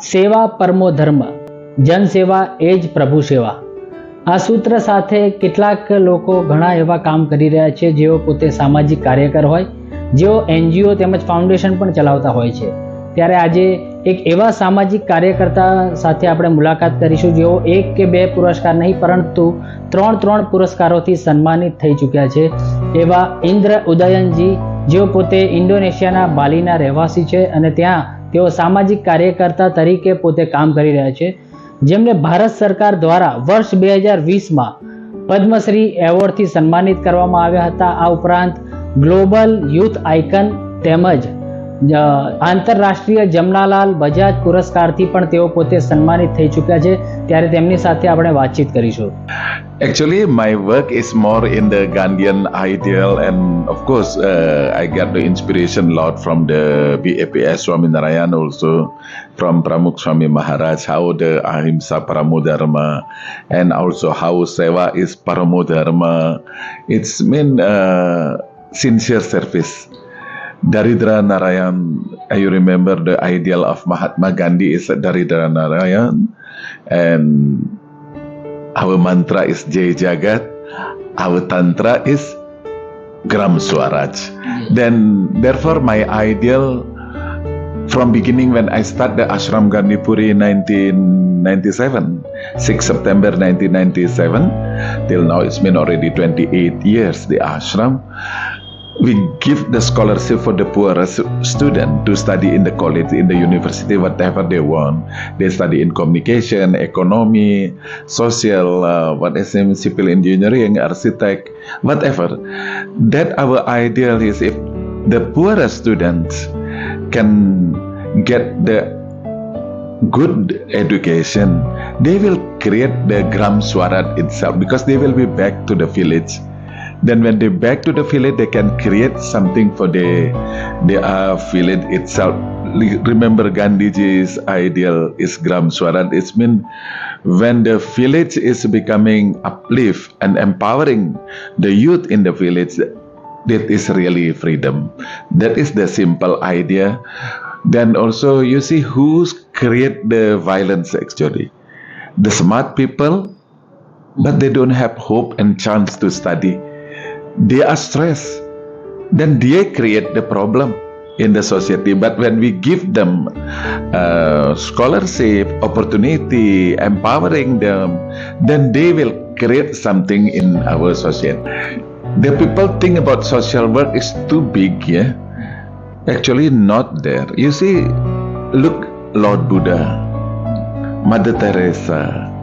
સેવા પરમો ધર્મ, જનસેવા એ જ પ્રભુ સેવા. આ સૂત્ર સાથે કેટલાક લોકો ઘણા એવા કામ કરી રહ્યા છે જેઓ પોતે સામાજિક કાર્યકર હોય, જેઓ NGO તેમજ ફાઉન્ડેશન પણ ચલાવતા હોય છે. ત્યારે આજે એક એવા સામાજિક કાર્યકર્તા સાથે આપણે મુલાકાત કરીશું જેઓ 1 કે 2 પુરસ્કાર નહીં પરંતુ 3 પુરસ્કારોથી સન્માનિત થઈ ચૂક્યા છે. એવા ઇન્દ્ર ઉદયનજી, જેઓ પોતે ઇન્ડોનેશિયાના બાલીના રહેવાસી છે અને ત્યાં તેઓ સામાજિક કાર્યકર્તા તરીકે પોતે કામ કરી રહ્યા છે, જેમને ભારત સરકાર દ્વારા વર્ષ 2020માં પદ્મશ્રી એવોર્ડથી સન્માનિત કરવામાં આવ્યા હતા. આ ઉપરાંત ગ્લોબલ યુથ આઇકન તેમજ આંતરરાષ્ટ્રીય જમનાલાલ બજાજ પુરસ્કારથી પણ તેઓ પોતે સન્માનિત થઈ ચૂક્યા છે. ત્યારે તેમની સાથે આપણે વાતચીત કરીશું. Actually, my work is more in the Gandhian ideal, and of course, I get the inspiration a lot from the BAPS Swaminarayan, also from Pramukh Swami Maharaj, how the Ahimsa Paramo Dharma, and also how Seva is Paramo Dharma. It's mean sincere service. Daridra Narayan, you remember the ideal of Mahatma Gandhi is Daridra Narayan, and our mantra is Jai Jagat, our tantra is Gram Swaraj. Then therefore my ideal from beginning when I start the Ashram Gandhipuri in 1997, 6 September 1997, till now it's been already 28 years the ashram. We give the scholarship for the poorest student to study in the college, in the university, whatever they want. They study in communication, economy, social, civil engineering, architect, whatever. That our ideal is if the poorest students can get the good education, they will create the Gram Swaraj itself because they will be back to the village. Then when they back to the village, they can create something for the village itself. Remember Gandhiji's ideal is Gram Swaraj. It's mean when the village is becoming uplift and empowering the youth in the village, that is really freedom. That is the simple idea. Then also you see who's create the violence actually. The smart people, but they don't have hope and chance to study. They are stressed, then they create the problem in the society. But when we give them scholarship, opportunity, empowering them, then they will create something in our society. The people think about social work is too big, yeah? Actually not there. You see, look Lord Buddha, Mother Teresa,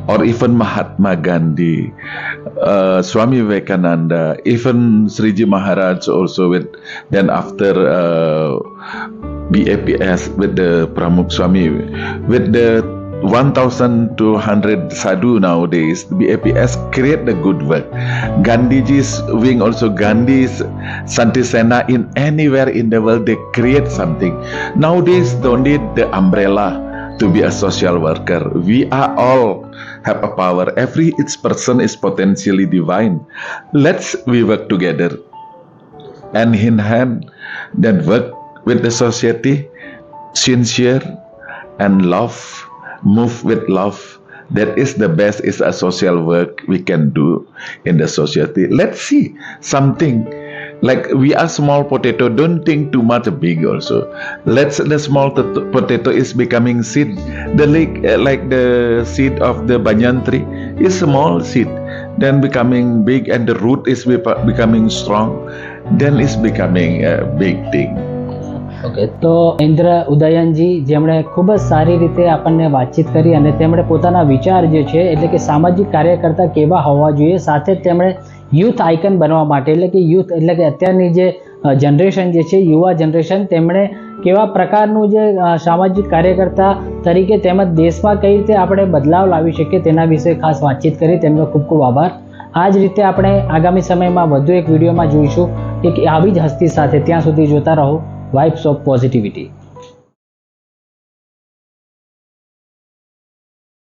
or even Mahatma Gandhi, Swami Vivekananda, even Sriji Maharaj also with, then after BAPS with the Pramukh Swami, with the 1,200 sadhu nowadays, BAPS create the good work. Gandhiji's wing also, Gandhi's Santi Sena in anywhere in the world, they create something. Nowadays don't need the umbrella to be a social worker. We are all have a power. Each person is potentially divine. Let's we work together and in hand, then work with the society, sincere and love, move with love. That is the best is a social work we can do in the society. Let's see something. Like we are small potato, don't think too much big also. The small potato is becoming seed. Like the seed of the banyan tree is small seed, then becoming big, and the root is becoming strong, then is becoming a big thing. Okay, તો ઇન્દ્ર ઉદયનજી જેમણે ખૂબ જ સારી રીતે આપણને વાતચીત કરી અને તેમણે પોતાના વિચાર જે છે એટલે કે સામાજિક કાર્યકર્તા કેવા હોવા જોઈએ, સાથે તેમણે યુથ આઇકન બનવા માટે એટલે કે યુથ એટલે કે અત્યારની જે જનરેશન જે છે, યુવા જનરેશન, તેમણે કેવા પ્રકારનું જે સામાજિક કાર્યકર્તા તરીકે તેમજ દેશમાં કઈ રીતે આપણે બદલાવ લાવી શકીએ તેના વિશે ખાસ વાતચીત કરી. તેમનો ખૂબ ખૂબ આભાર. આ જ રીતે આપણે આગામી સમયમાં વધુ એક વિડીયોમાં જોઈશું એક આવી જ હસ્તી સાથે. ત્યાં સુધી જોતા રહો વાઇબ્સ ઓફ પોઝિટિવિટી.